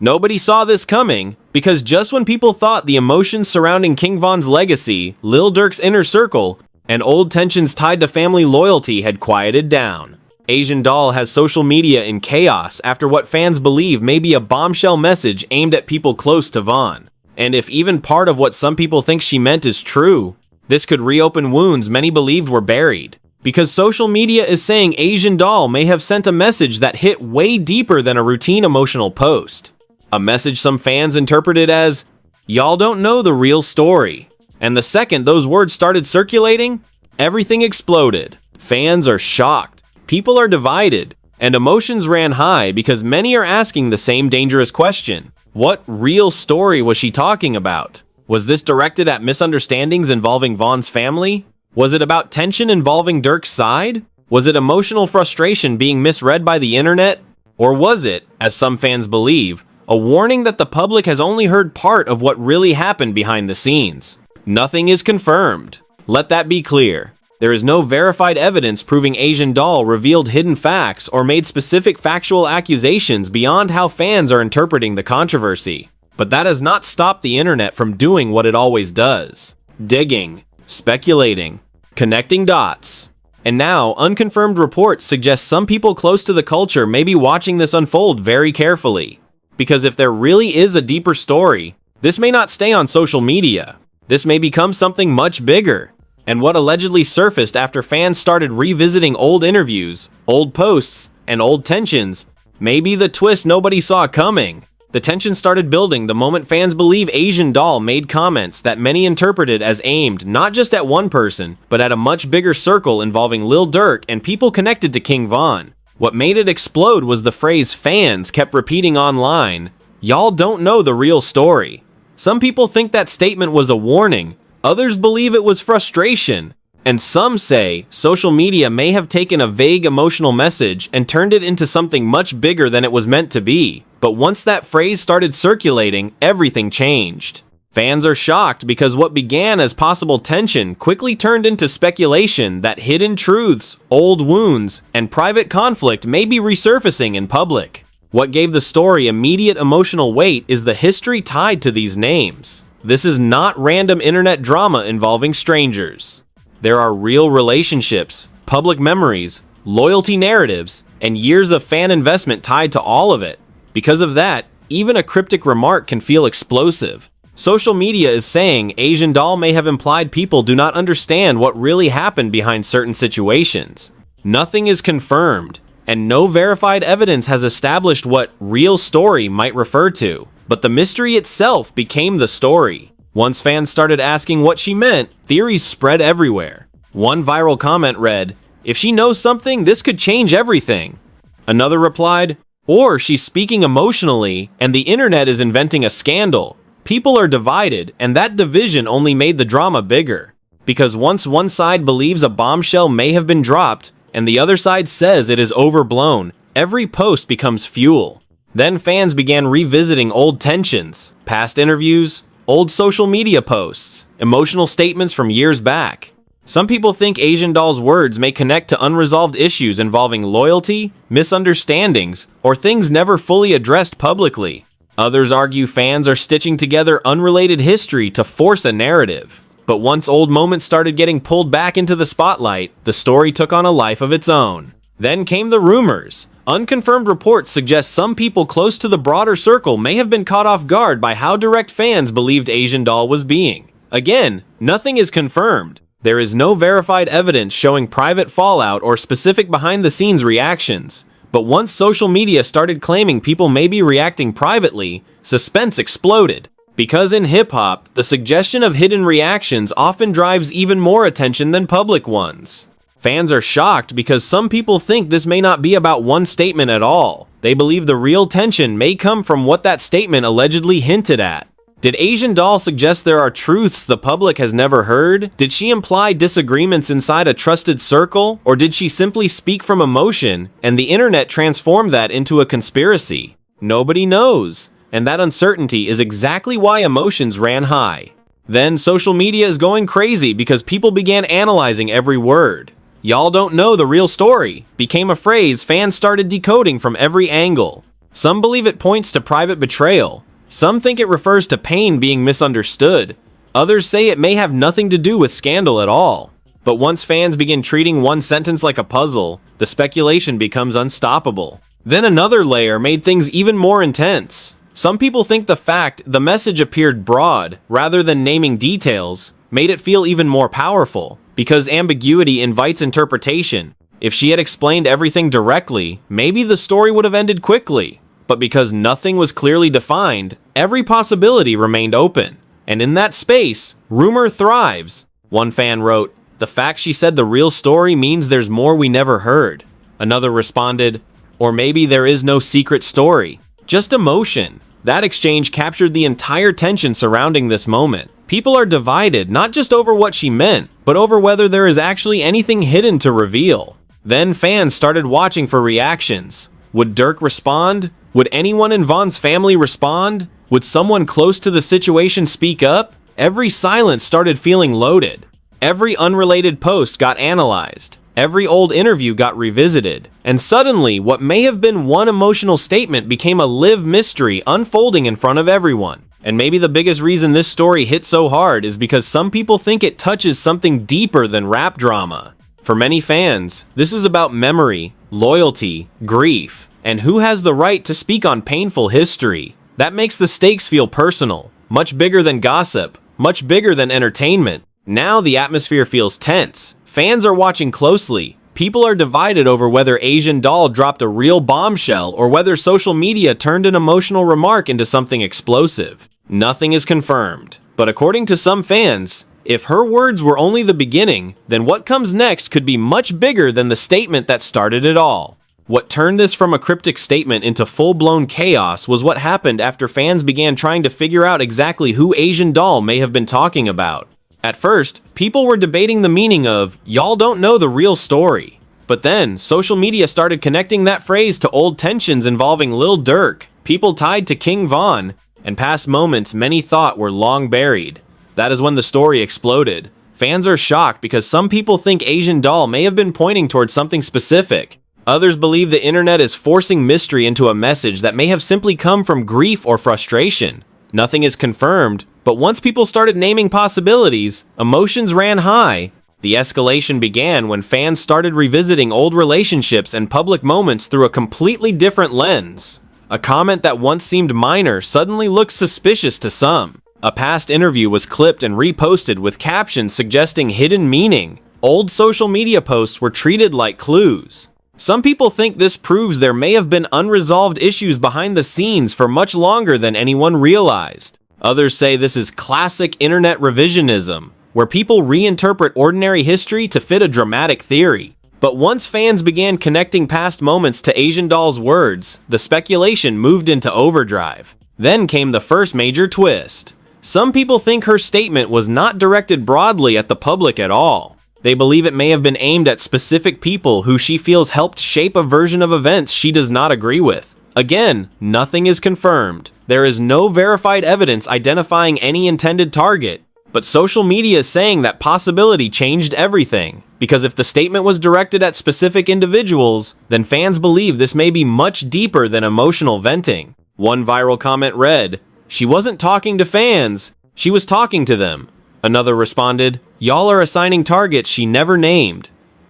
Nobody saw this coming, because just when people thought the emotions surrounding King Von's legacy, Lil Durk's inner circle, and old tensions tied to family loyalty had quieted down, Asian Doll has social media in chaos after what fans believe may be a bombshell message aimed at people close to Von. And if even part of what some people think she meant is true, this could reopen wounds many believed were buried. Because social media is saying Asian Doll may have sent a message that hit way deeper than a routine emotional post. A message some fans interpreted as, "Y'all don't know the real story." And the second those words started circulating, everything exploded. Fans are shocked, people are divided, and emotions ran high because many are asking the same dangerous question. What real story was she talking about? Was this directed at misunderstandings involving Von's family? Was it about tension involving Durk's side? Was it emotional frustration being misread by the internet? Or was it, as some fans believe, a warning that the public has only heard part of what really happened behind the scenes? Nothing is confirmed. Let that be clear. There is no verified evidence proving Asian Doll revealed hidden facts or made specific factual accusations beyond how fans are interpreting the controversy. But that has not stopped the internet from doing what it always does: digging, speculating, connecting dots. And now, unconfirmed reports suggest some people close to the culture may be watching this unfold very carefully. Because if there really is a deeper story, this may not stay on social media. This may become something much bigger. And what allegedly surfaced after fans started revisiting old interviews, old posts, and old tensions may be the twist nobody saw coming. The tension started building the moment fans believe Asian Doll made comments that many interpreted as aimed not just at one person, but at a much bigger circle involving Lil Durk and people connected to King Von. What made it explode was the phrase fans kept repeating online: "Y'all don't know the real story." Some people think that statement was a warning, others believe it was frustration, and some say social media may have taken a vague emotional message and turned it into something much bigger than it was meant to be. But once that phrase started circulating, everything changed. Fans are shocked because what began as possible tension quickly turned into speculation that hidden truths, old wounds, and private conflict may be resurfacing in public. What gave the story immediate emotional weight is the history tied to these names. This is not random internet drama involving strangers. There are real relationships, public memories, loyalty narratives, and years of fan investment tied to all of it. Because of that, even a cryptic remark can feel explosive. Social media is saying Asian Doll may have implied people do not understand what really happened behind certain situations. Nothing is confirmed, and no verified evidence has established what real story might refer to. But the mystery itself became the story. Once fans started asking what she meant, theories spread everywhere. One viral comment read, "If she knows something, this could change everything." Another replied, "Or she's speaking emotionally, and the internet is inventing a scandal." People are divided, and that division only made the drama bigger. Because once one side believes a bombshell may have been dropped, and the other side says it is overblown, every post becomes fuel. Then fans began revisiting old tensions, past interviews, old social media posts, emotional statements from years back. Some people think Asian Doll's words may connect to unresolved issues involving loyalty, misunderstandings, or things never fully addressed publicly. Others argue fans are stitching together unrelated history to force a narrative. But once old moments started getting pulled back into the spotlight, the story took on a life of its own. Then came the rumors. Unconfirmed reports suggest some people close to the broader circle may have been caught off guard by how direct fans believed Asian Doll was being. Again, nothing is confirmed. There is no verified evidence showing private fallout or specific behind-the-scenes reactions. But once social media started claiming people may be reacting privately, suspense exploded. Because in hip-hop, the suggestion of hidden reactions often drives even more attention than public ones. Fans are shocked because some people think this may not be about one statement at all. They believe the real tension may come from what that statement allegedly hinted at. Did Asian Doll suggest there are truths the public has never heard? Did she imply disagreements inside a trusted circle? Or did she simply speak from emotion, and the internet transformed that into a conspiracy? Nobody knows, and that uncertainty is exactly why emotions ran high. Then social media is going crazy because people began analyzing every word. "Y'all don't know the real story" became a phrase fans started decoding from every angle. Some believe it points to private betrayal. Some think it refers to pain being misunderstood. Others say it may have nothing to do with scandal at all. But once fans begin treating one sentence like a puzzle, the speculation becomes unstoppable. Then another layer made things even more intense. Some people think the fact the message appeared broad, rather than naming details, made it feel even more powerful, because ambiguity invites interpretation. If she had explained everything directly, maybe the story would have ended quickly. But because nothing was clearly defined, every possibility remained open. And in that space, rumor thrives. One fan wrote, "The fact she said the real story means there's more we never heard." Another responded, "Or maybe there is no secret story, just emotion." That exchange captured the entire tension surrounding this moment. People are divided not just over what she meant, but over whether there is actually anything hidden to reveal. Then fans started watching for reactions. Would Durk respond? Would anyone in Von's family respond? Would someone close to the situation speak up? Every silence started feeling loaded. Every unrelated post got analyzed. Every old interview got revisited. And suddenly, what may have been one emotional statement became a live mystery unfolding in front of everyone. And maybe the biggest reason this story hit so hard is because some people think it touches something deeper than rap drama. For many fans, this is about memory, loyalty, grief, and who has the right to speak on painful history. That makes the stakes feel personal, much bigger than gossip, much bigger than entertainment. Now the atmosphere feels tense. Fans are watching closely. People are divided over whether Asian Doll dropped a real bombshell or whether social media turned an emotional remark into something explosive. Nothing is confirmed. But according to some fans, if her words were only the beginning, then what comes next could be much bigger than the statement that started it all. What turned this from a cryptic statement into full-blown chaos was what happened after fans began trying to figure out exactly who Asian Doll may have been talking about. At first, people were debating the meaning of, "Y'all don't know the real story." But then, social media started connecting that phrase to old tensions involving Lil Durk, people tied to King Von, and past moments many thought were long buried. That is when the story exploded. Fans are shocked because some people think Asian Doll may have been pointing towards something specific. Others believe the internet is forcing mystery into a message that may have simply come from grief or frustration. Nothing is confirmed, but once people started naming possibilities, emotions ran high. The escalation began when fans started revisiting old relationships and public moments through a completely different lens. A comment that once seemed minor suddenly looked suspicious to some. A past interview was clipped and reposted with captions suggesting hidden meaning. Old social media posts were treated like clues. Some people think this proves there may have been unresolved issues behind the scenes for much longer than anyone realized. Others say this is classic internet revisionism, where people reinterpret ordinary history to fit a dramatic theory. But once fans began connecting past moments to Asian Doll's words, the speculation moved into overdrive. Then came the first major twist. Some people think her statement was not directed broadly at the public at all. They believe it may have been aimed at specific people who she feels helped shape a version of events she does not agree with. Again, nothing is confirmed. There is no verified evidence identifying any intended target. But social media is saying that possibility changed everything. Because if the statement was directed at specific individuals, then fans believe this may be much deeper than emotional venting. One viral comment read, "She wasn't talking to fans, she was talking to them." Another responded, "Y'all are assigning targets she never named."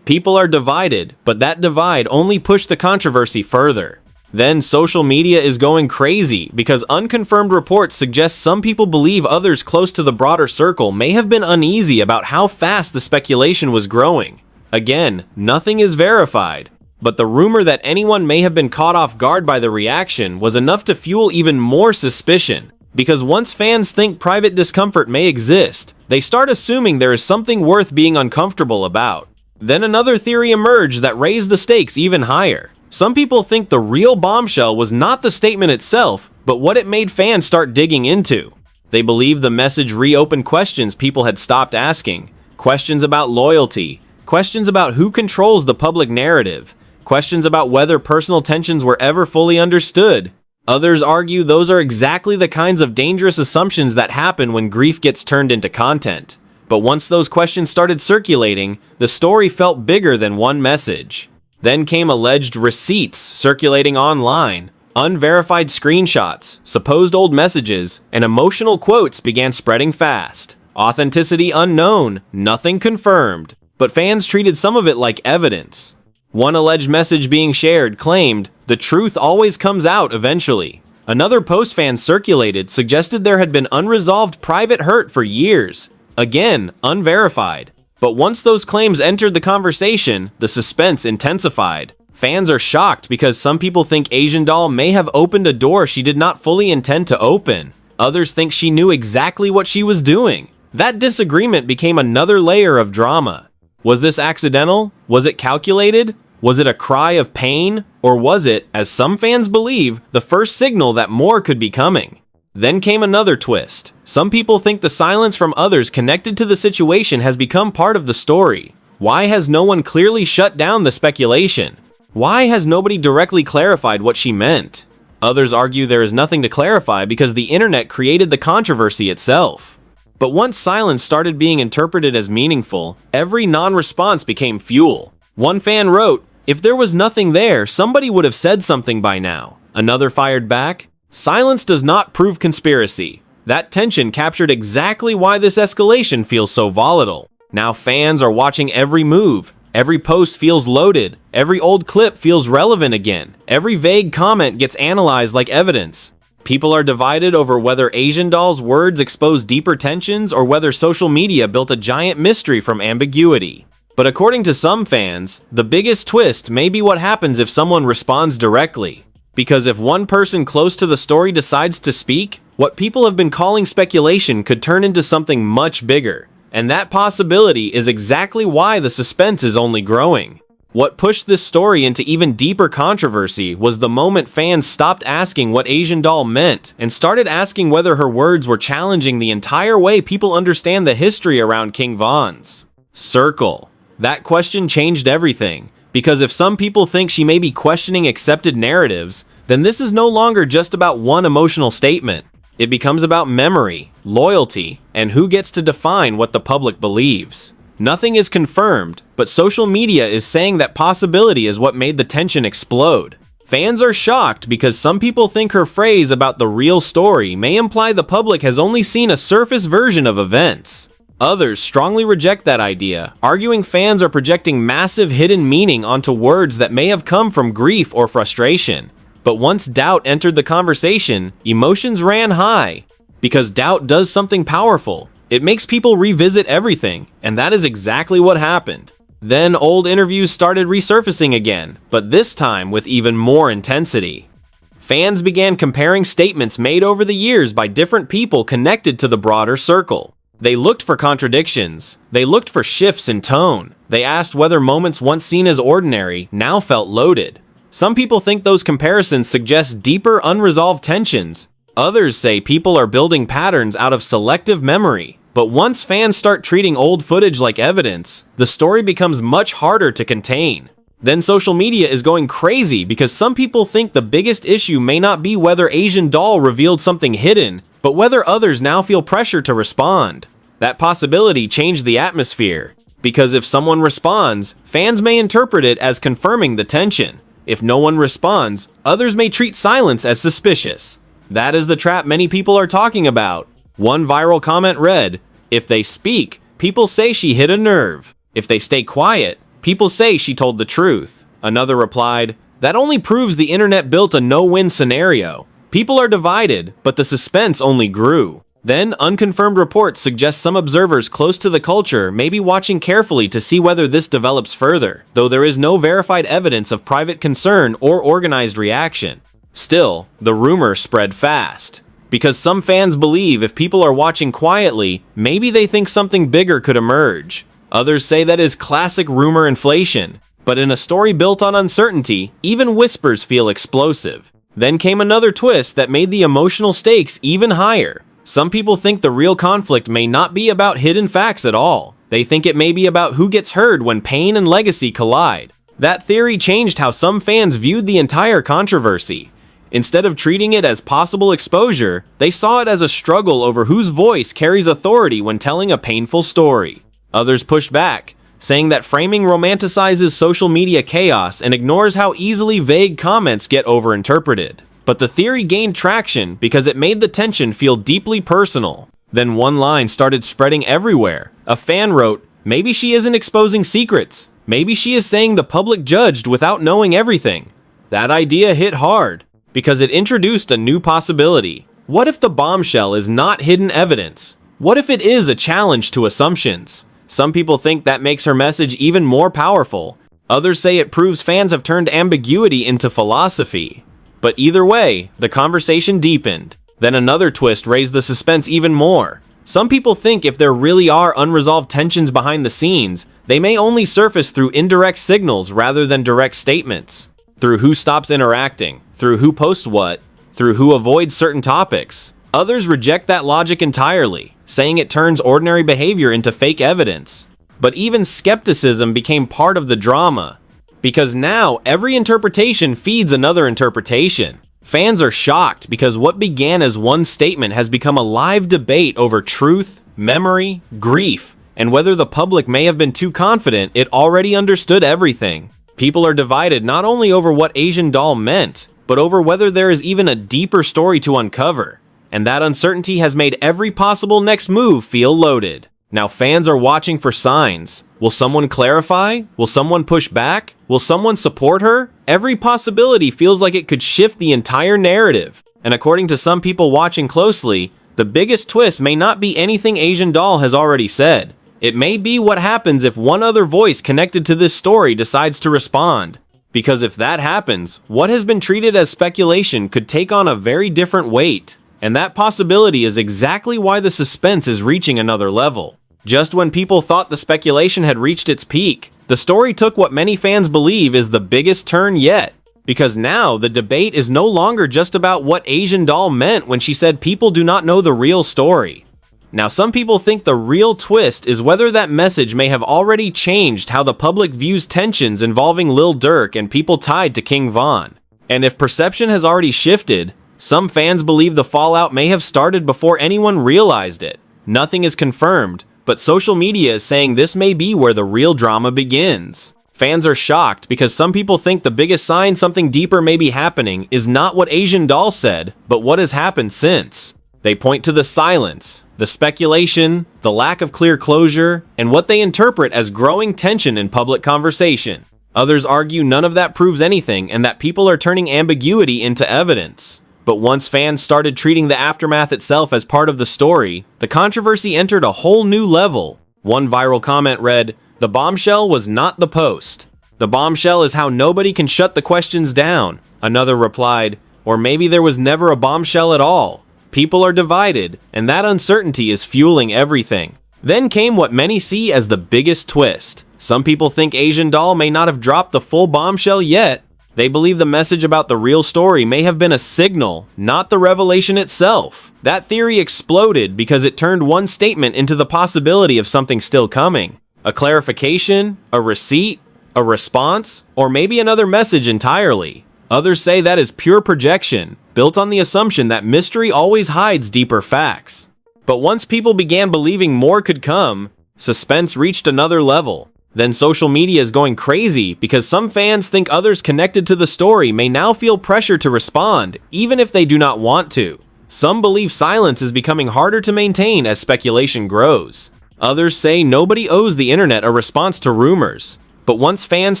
People are divided, but that divide only pushed the controversy further. Then social media is going crazy because unconfirmed reports suggest some people believe others close to the broader circle may have been uneasy about how fast the speculation was growing. Again, nothing is verified, but the rumor that anyone may have been caught off guard by the reaction was enough to fuel even more suspicion. Because once fans think private discomfort may exist, they start assuming there is something worth being uncomfortable about. Then another theory emerged that raised the stakes even higher. Some people think the real bombshell was not the statement itself, but what it made fans start digging into. They believe the message reopened questions people had stopped asking. Questions about loyalty, questions about who controls the public narrative, questions about whether personal tensions were ever fully understood. Others argue those are exactly the kinds of dangerous assumptions that happen when grief gets turned into content. But once those questions started circulating, the story felt bigger than one message. Then came alleged receipts circulating online. Unverified screenshots, supposed old messages, and emotional quotes began spreading fast. Authenticity unknown, nothing confirmed, but fans treated some of it like evidence. One alleged message being shared claimed, "The truth always comes out eventually." Another post fans circulated suggested there had been unresolved private hurt for years. Again, unverified. But once those claims entered the conversation, the suspense intensified. Fans are shocked because some people think Asian Doll may have opened a door she did not fully intend to open. Others think she knew exactly what she was doing. That disagreement became another layer of drama. Was this accidental? Was it calculated? Was it a cry of pain? Or was it, as some fans believe, the first signal that more could be coming? Then came another twist. Some people think the silence from others connected to the situation has become part of the story. Why has no one clearly shut down the speculation? Why has nobody directly clarified what she meant? Others argue there is nothing to clarify because the internet created the controversy itself. But once silence started being interpreted as meaningful, every non-response became fuel. One fan wrote, "If there was nothing there, somebody would have said something by now." Another fired back, "Silence does not prove conspiracy." That tension captured exactly why this escalation feels so volatile. Now fans are watching every move. Every post feels loaded. Every old clip feels relevant again. Every vague comment gets analyzed like evidence. People are divided over whether Asian Doll's words expose deeper tensions or whether social media built a giant mystery from ambiguity. But according to some fans, the biggest twist may be what happens if someone responds directly. Because if one person close to the story decides to speak, what people have been calling speculation could turn into something much bigger. And that possibility is exactly why the suspense is only growing. What pushed this story into even deeper controversy was the moment fans stopped asking what Asian Doll meant and started asking whether her words were challenging the entire way people understand the history around King Von's circle. That question changed everything, because if some people think she may be questioning accepted narratives, then this is no longer just about one emotional statement. It becomes about memory, loyalty, and who gets to define what the public believes. Nothing is confirmed, but social media is saying that possibility is what made the tension explode. Fans are shocked because some people think her phrase about the real story may imply the public has only seen a surface version of events. Others strongly reject that idea, arguing fans are projecting massive hidden meaning onto words that may have come from grief or frustration. But once doubt entered the conversation, emotions ran high. Because doubt does something powerful. It makes people revisit everything, and that is exactly what happened. Then old interviews started resurfacing again, but this time with even more intensity. Fans began comparing statements made over the years by different people connected to the broader circle. They looked for contradictions. They looked for shifts in tone. They asked whether moments once seen as ordinary now felt loaded. Some people think those comparisons suggest deeper unresolved tensions. Others say people are building patterns out of selective memory. But once fans start treating old footage like evidence, the story becomes much harder to contain. Then social media is going crazy because some people think the biggest issue may not be whether Asian Doll revealed something hidden, but whether others now feel pressure to respond. That possibility changed the atmosphere. Because if someone responds, fans may interpret it as confirming the tension. If no one responds, others may treat silence as suspicious. That is the trap many people are talking about. One viral comment read, "If they speak, people say she hit a nerve. If they stay quiet, people say she told the truth." Another replied, "That only proves the internet built a no-win scenario. People are divided, but the suspense only grew." Then, unconfirmed reports suggest some observers close to the culture may be watching carefully to see whether this develops further, though there is no verified evidence of private concern or organized reaction. Still, the rumor spread fast. Because some fans believe if people are watching quietly, maybe they think something bigger could emerge. Others say that is classic rumor inflation. But in a story built on uncertainty, even whispers feel explosive. Then came another twist that made the emotional stakes even higher. Some people think the real conflict may not be about hidden facts at all. They think it may be about who gets heard when pain and legacy collide. That theory changed how some fans viewed the entire controversy. Instead of treating it as possible exposure, they saw it as a struggle over whose voice carries authority when telling a painful story. Others pushed back, saying that framing romanticizes social media chaos and ignores how easily vague comments get overinterpreted. But the theory gained traction because it made the tension feel deeply personal. Then one line started spreading everywhere. A fan wrote, "Maybe she isn't exposing secrets. Maybe she is saying the public judged without knowing everything." That idea hit hard because it introduced a new possibility. What if the bombshell is not hidden evidence? What if it is a challenge to assumptions? Some people think that makes her message even more powerful. Others say it proves fans have turned ambiguity into philosophy. But either way, the conversation deepened. Then another twist raised the suspense even more. Some people think if there really are unresolved tensions behind the scenes, they may only surface through indirect signals rather than direct statements. Through who stops interacting, through who posts what, through who avoids certain topics. Others reject that logic entirely, saying it turns ordinary behavior into fake evidence. But even skepticism became part of the drama, because now every interpretation feeds another interpretation. Fans are shocked because what began as one statement has become a live debate over truth, memory, grief, and whether the public may have been too confident it already understood everything. People are divided not only over what Asian Doll meant, but over whether there is even a deeper story to uncover. And that uncertainty has made every possible next move feel loaded. Now fans are watching for signs. Will someone clarify? Will someone push back? Will someone support her? Every possibility feels like it could shift the entire narrative. And according to some people watching closely, the biggest twist may not be anything Asian Doll has already said. It may be what happens if one other voice connected to this story decides to respond. Because if that happens, what has been treated as speculation could take on a very different weight. And that possibility is exactly why the suspense is reaching another level. Just when people thought the speculation had reached its peak, the story took what many fans believe is the biggest turn yet. Because now the debate is no longer just about what Asian Doll meant when she said people do not know the real story. Now some people think the real twist is whether that message may have already changed how the public views tensions involving Lil Durk and people tied to King Von. And if perception has already shifted, some fans believe the fallout may have started before anyone realized it. Nothing is confirmed, but social media is saying this may be where the real drama begins. Fans are shocked because some people think the biggest sign something deeper may be happening is not what Asian Doll said, but what has happened since. They point to the silence, the speculation, the lack of clear closure, and what they interpret as growing tension in public conversation. Others argue none of that proves anything and that people are turning ambiguity into evidence. But once fans started treating the aftermath itself as part of the story, the controversy entered a whole new level. One viral comment read, "The bombshell was not the post. The bombshell is how nobody can shut the questions down." Another replied, "Or maybe there was never a bombshell at all." People are divided, and that uncertainty is fueling everything. Then came what many see as the biggest twist. Some people think Asian Doll may not have dropped the full bombshell yet. They believe the message about the real story may have been a signal, not the revelation itself. That theory exploded because it turned one statement into the possibility of something still coming. A clarification, a receipt, a response, or maybe another message entirely. Others say that is pure projection, built on the assumption that mystery always hides deeper facts. But once people began believing more could come, suspense reached another level. Then social media is going crazy because some fans think others connected to the story may now feel pressure to respond, even if they do not want to. Some believe silence is becoming harder to maintain as speculation grows. Others say nobody owes the internet a response to rumors. But once fans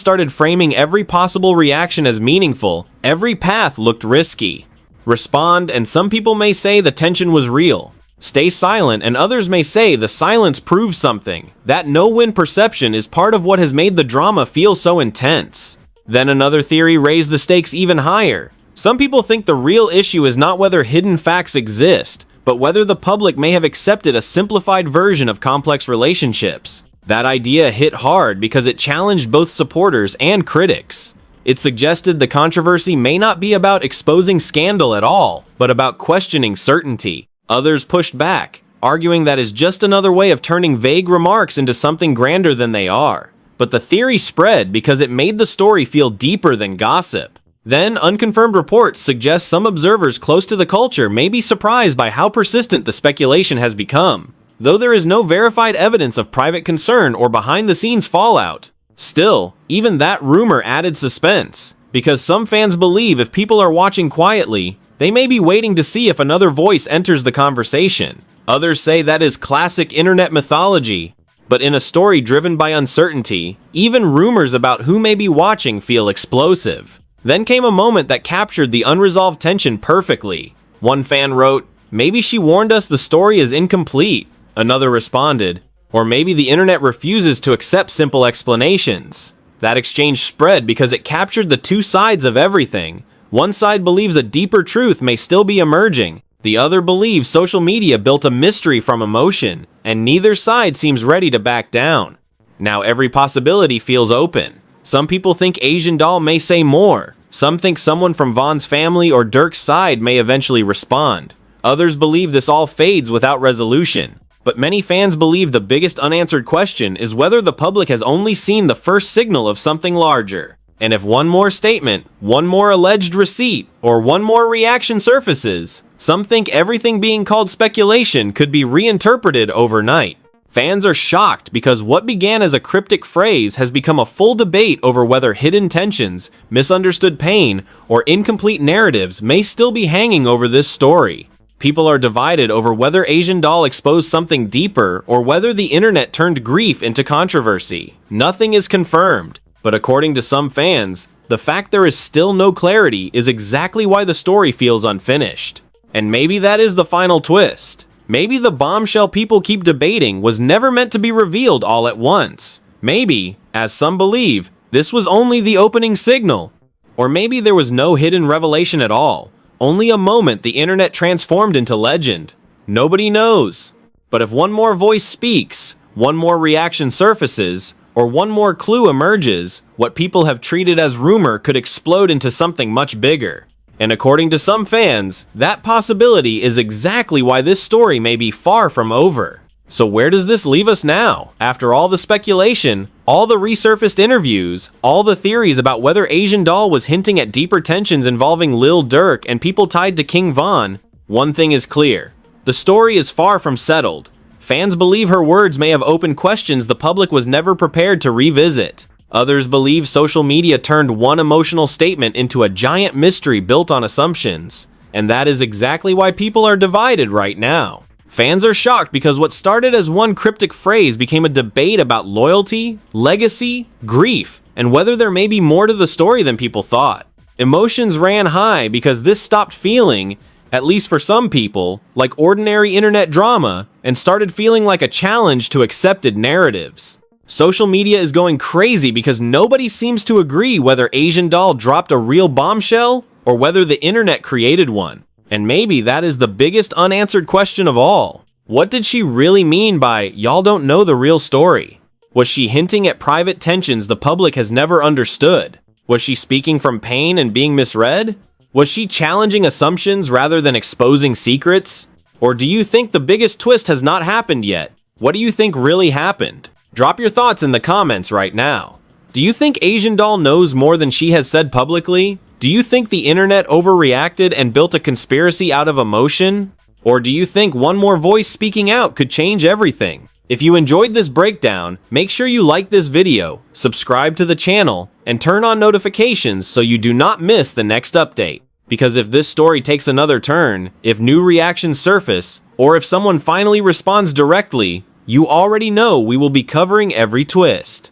started framing every possible reaction as meaningful, every path looked risky. Respond, and some people may say the tension was real. Stay silent, and others may say the silence proves something. That no-win perception is part of what has made the drama feel so intense. Then another theory raised the stakes even higher. Some people think the real issue is not whether hidden facts exist, but whether the public may have accepted a simplified version of complex relationships. That idea hit hard because it challenged both supporters and critics. It suggested the controversy may not be about exposing scandal at all, but about questioning certainty. Others pushed back, arguing that is just another way of turning vague remarks into something grander than they are. But the theory spread because it made the story feel deeper than gossip. Then, unconfirmed reports suggest some observers close to the culture may be surprised by how persistent the speculation has become. Though there is no verified evidence of private concern or behind-the-scenes fallout. Still, even that rumor added suspense. because some fans believe if people are watching quietly, they may be waiting to see if another voice enters the conversation. Others say that is classic internet mythology, but in a story driven by uncertainty, even rumors about who may be watching feel explosive. Then came a moment that captured the unresolved tension perfectly. One fan wrote, "Maybe she warned us the story is incomplete." Another responded, "Or maybe the internet refuses to accept simple explanations." That exchange spread because it captured the two sides of everything. One side believes a deeper truth may still be emerging. The other believes social media built a mystery from emotion, and neither side seems ready to back down. Now every possibility feels open. Some people think Asian Doll may say more. Some think someone from Von's family or Durk's side may eventually respond. Others believe this all fades without resolution. But many fans believe the biggest unanswered question is whether the public has only seen the first signal of something larger. And if one more statement, one more alleged receipt, or one more reaction surfaces, some think everything being called speculation could be reinterpreted overnight. Fans are shocked because what began as a cryptic phrase has become a full debate over whether hidden tensions, misunderstood pain, or incomplete narratives may still be hanging over this story. People are divided over whether Asian Doll exposed something deeper or whether the internet turned grief into controversy. Nothing is confirmed, but according to some fans, the fact there is still no clarity is exactly why the story feels unfinished. And maybe that is the final twist. Maybe the bombshell people keep debating was never meant to be revealed all at once. Maybe, as some believe, this was only the opening signal. Or maybe there was no hidden revelation at all. Only a moment the internet transformed into legend. Nobody knows. But if one more voice speaks, one more reaction surfaces, or one more clue emerges, what people have treated as rumor could explode into something much bigger. And according to some fans, that possibility is exactly why this story may be far from over. So where does this leave us now? After all the speculation, all the resurfaced interviews, all the theories about whether Asian Doll was hinting at deeper tensions involving Lil Durk and people tied to King Von, one thing is clear. The story is far from settled. Fans believe her words may have opened questions the public was never prepared to revisit. Others believe social media turned one emotional statement into a giant mystery built on assumptions. And that is exactly why people are divided right now. Fans are shocked because what started as one cryptic phrase became a debate about loyalty, legacy, grief, and whether there may be more to the story than people thought. Emotions ran high because this stopped feeling, at least for some people, like ordinary internet drama and started feeling like a challenge to accepted narratives. Social media is going crazy because nobody seems to agree whether Asian Doll dropped a real bombshell or whether the internet created one. And maybe that is the biggest unanswered question of all. What did she really mean by, "Y'all don't know the real story"? Was she hinting at private tensions the public has never understood? Was she speaking from pain and being misread? Was she challenging assumptions rather than exposing secrets? Or do you think the biggest twist has not happened yet? What do you think really happened? Drop your thoughts in the comments right now. Do you think Asian Doll knows more than she has said publicly? Do you think the internet overreacted and built a conspiracy out of emotion? Or do you think one more voice speaking out could change everything? If you enjoyed this breakdown, make sure you like this video, subscribe to the channel, and turn on notifications so you do not miss the next update. Because if this story takes another turn, if new reactions surface, or if someone finally responds directly, you already know we will be covering every twist.